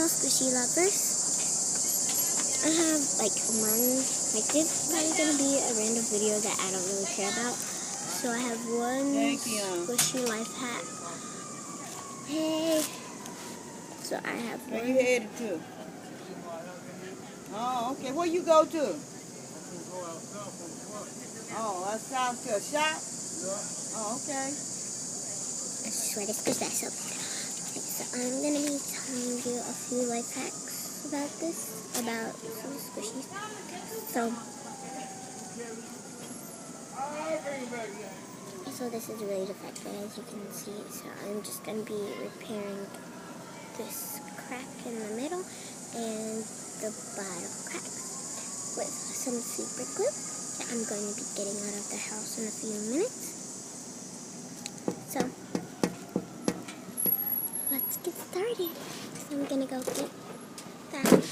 squishy lovers. I have like this is probably going to be a random video that I don't really care about. So I have one squishy life hack. Hey. So I have one. Where you headed to? Oh, okay. Where you go to? Oh, south to a shop? Oh, okay. I swear to squish that soap. Okay, so I'm going to be telling you a few life hacks about some squishies. So this is really defective, as you can see. So I'm just going to be repairing this crack in the middle and the bottom crack with some super glue that I'm going to be getting out of the house in a few minutes. So let's get started. So I'm going to go get that.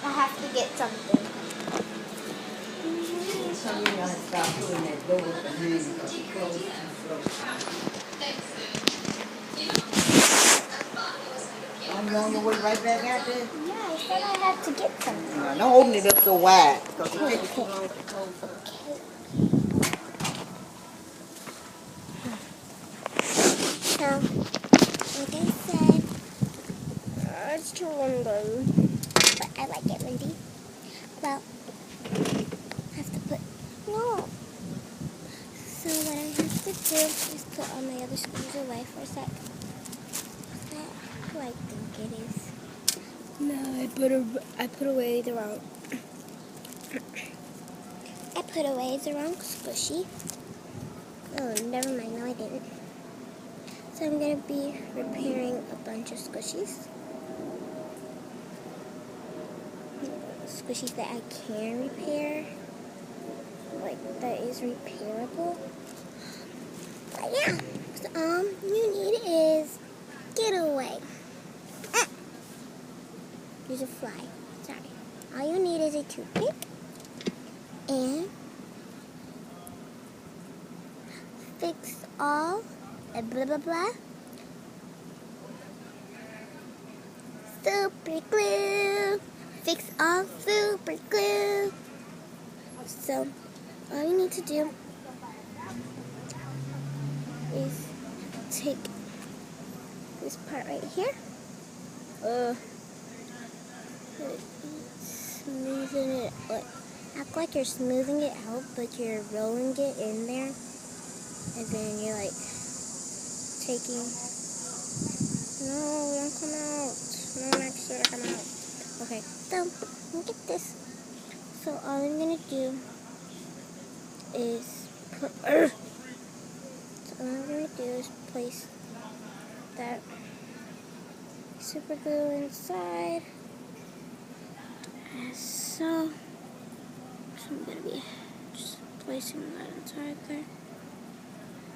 I have to get something. So you gotta stop putting that door behind you because it closed too slow. I'm on the way right back out there. Yeah, I said I have to get something. Don't open it up so wide because it takes too long to close up. So, like I said, it's too windy, but I like it windy. Well, I have to put, no. So what I have to do is put all my other screws away for a sec. Is that who I think it is? No, I put away the wrong. I put away the wrong squishy. Oh, never mind. No, I didn't. So I'm going to be repairing a bunch of squishies. Squishies that I can repair. Like, that is repairable. But yeah. So, you need is get away. There's a fly. Sorry. All you need is a toothpick. And fix all blah blah blah super glue. Fix all super glue. So all you need to do is take this part right here, smoothing it, act like you're smoothing it out, but you're rolling it in there, and then you're like taking, no, don't come out, no, next year come out. Okay, so look at this. So all I'm gonna do is put, so all I'm gonna do is place that super glue inside, as so. So I'm gonna be just placing that inside there.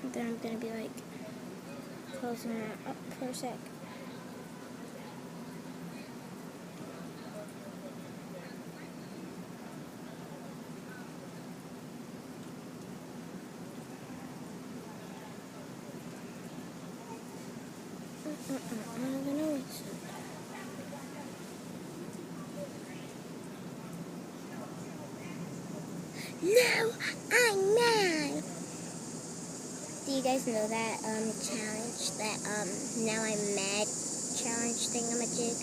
And then I'm gonna be like closing that up for a sec. I'm gonna wait. No, I'm mad. Do you guys know that challenge, that now I'm mad challenge thingamajig?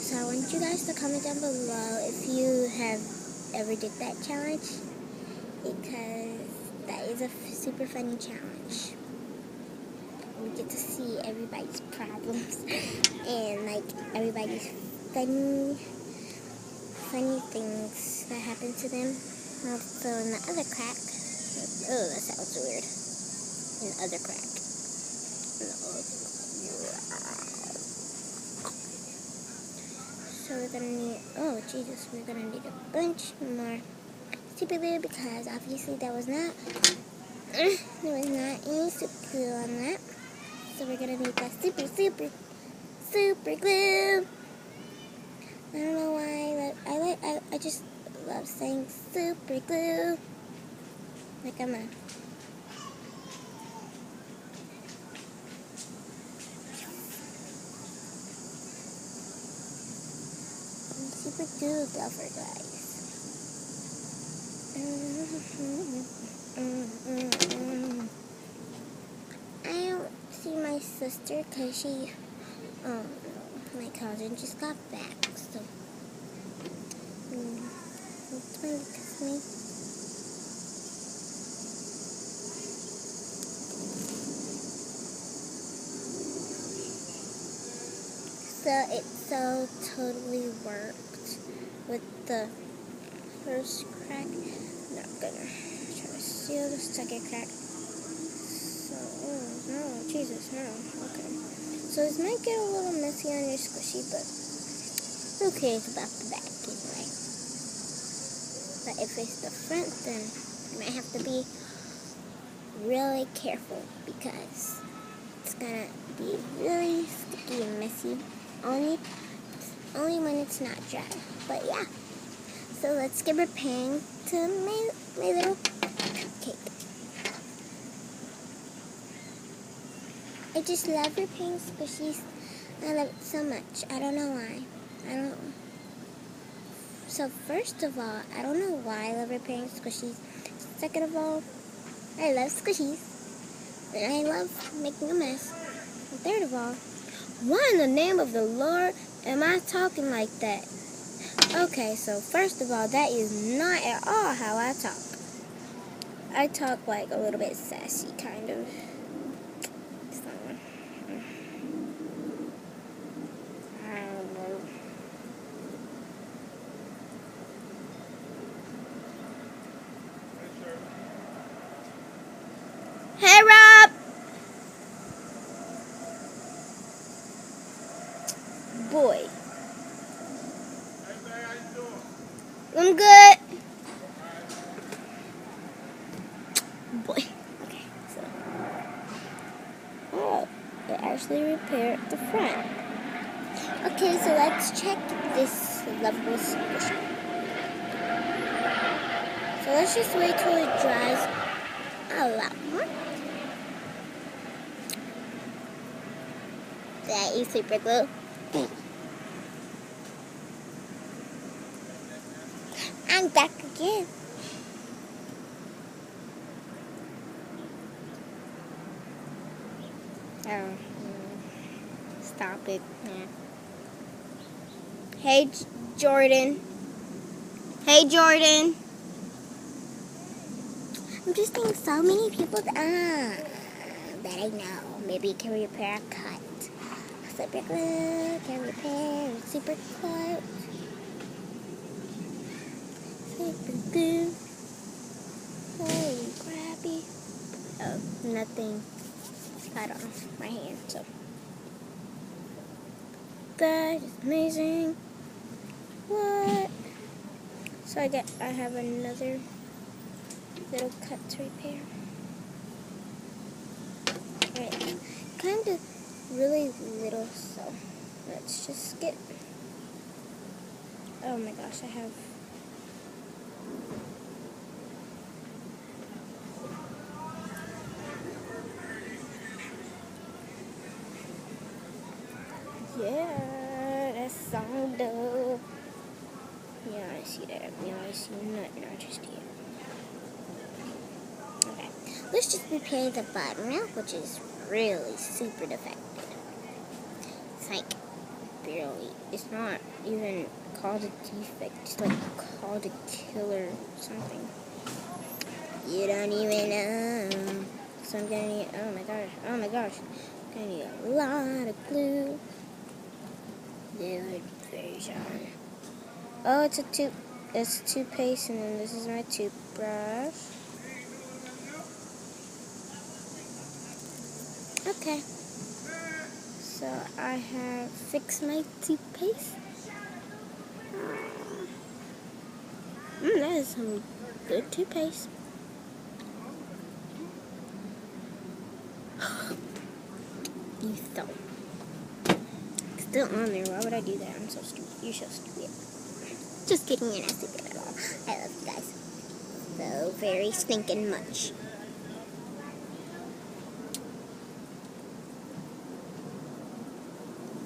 So I want you guys to comment down below if you have ever did that challenge, because that is a super funny challenge. We get to see everybody's problems and like everybody's funny things that happen to them. Also in the other crack, oh, that sounds weird. In the other crack. So we're gonna need, oh Jesus, we're gonna need a bunch more super glue, because obviously there was not any super glue on that. So we're gonna need that super super glue. I don't know why, I just love saying super glue. Like I'm a super glue lover, guys. I don't see my sister because she, my cousin just got back, so it's fine because me. So it so totally worked with the first crack. Now I'm gonna try to seal the second crack. So, oh no, Jesus, no, okay. So this might get a little messy on your squishy, but who cares about the back anyway? But if it's the front, then you might have to be really careful because it's gonna be really sticky and messy. Only when it's not dry. But yeah. So let's get preparing to my little cupcake. I just love repairing squishies. I love it so much. I don't know why. I don't know. So first of all, I don't know why I love repairing squishies. Second of all, I love squishies. And I love making a mess. And third of all, why in the name of the Lord am I talking like that? Okay, so first of all, that is not at all how I talk. I talk like a little bit sassy, kind of. So, I don't know. Hey, Rob! Boy. I'm good. Boy. Okay, so. Oh, it actually repaired the front. Okay, so let's check this lovable squishy. So let's just wait till it dries a lot more. That is super glue. I'm back again. Oh, stop it. Yeah. Hey, Jordan. Hey, Jordan. I'm just seeing so many people that I know. Maybe it can repair a cut. Super glue can repair super glue. Super glue. Holy crappy. Oh, nothing. I don't know. My hand. So that is amazing. What? So I have another little cut to repair. Alright, kind of really little, so let's just get, oh my gosh, I have, yeah, that's so dope. Yeah, I see that. Yeah, I see nothing, I just here. Okay, let's just repair the bottom now, which is really super defective. It's like barely. It's not even called a defect. It's like called a killer or something. You don't even know. So I'm gonna need. Oh my gosh. I'm gonna need a lot of glue. Oh, it's a toothpaste, and then this is my toothbrush. Okay. So I have fixed my toothpaste. That is some good toothpaste. You so still on there. Why would I do that? I'm so stupid. You're so stupid. Just kidding, you're not stupid at all. I love you guys so very stinking much.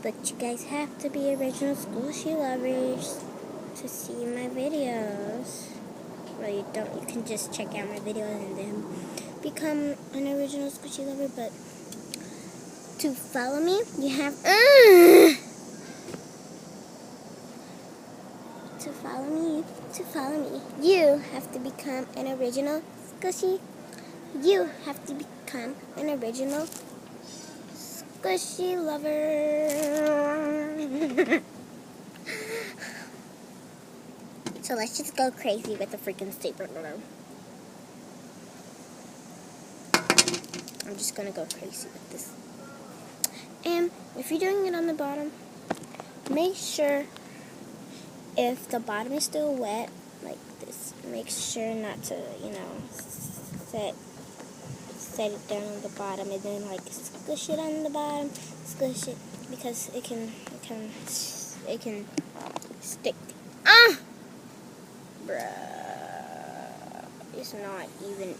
But you guys have to be original squishy lovers to see my videos. Well, you don't. You can just check out my videos and then become an original squishy lover. But to follow me, you have to follow me. You have to become an original squishy. You have to become an original squishy lover. So let's just go crazy with the freaking stapler. I'm just gonna go crazy with this. And if you're doing it on the bottom, make sure if the bottom is still wet, like this, make sure not to, set it down on the bottom and then like squish it on the bottom, squish it because it can stick. Bruh, it's not even.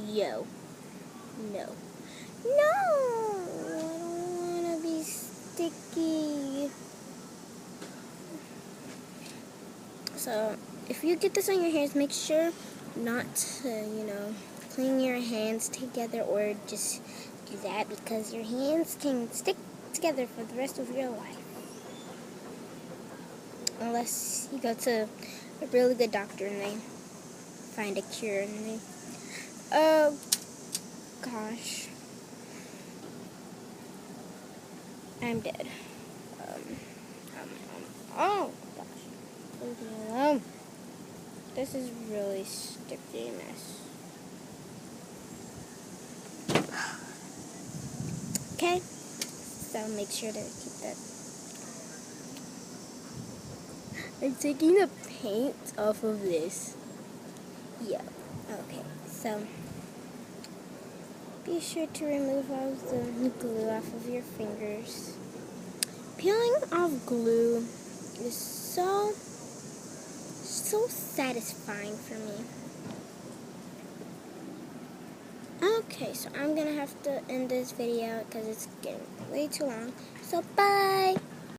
No, I don't want to be sticky. So if you get this on your hands, make sure not to, clean your hands together or just do that because your hands can stick together for the rest of your life. Unless you go to a really good doctor and they find a cure and they, oh gosh, I'm dead. Oh gosh, leave me alone. This is really sticky mess. Okay, so make sure to keep that. I'm taking the paint off of this. Yeah. Okay. So be sure to remove all of the glue off of your fingers. Peeling off glue is so satisfying for me. Okay, so I'm gonna have to end this video because it's getting way too long. So bye.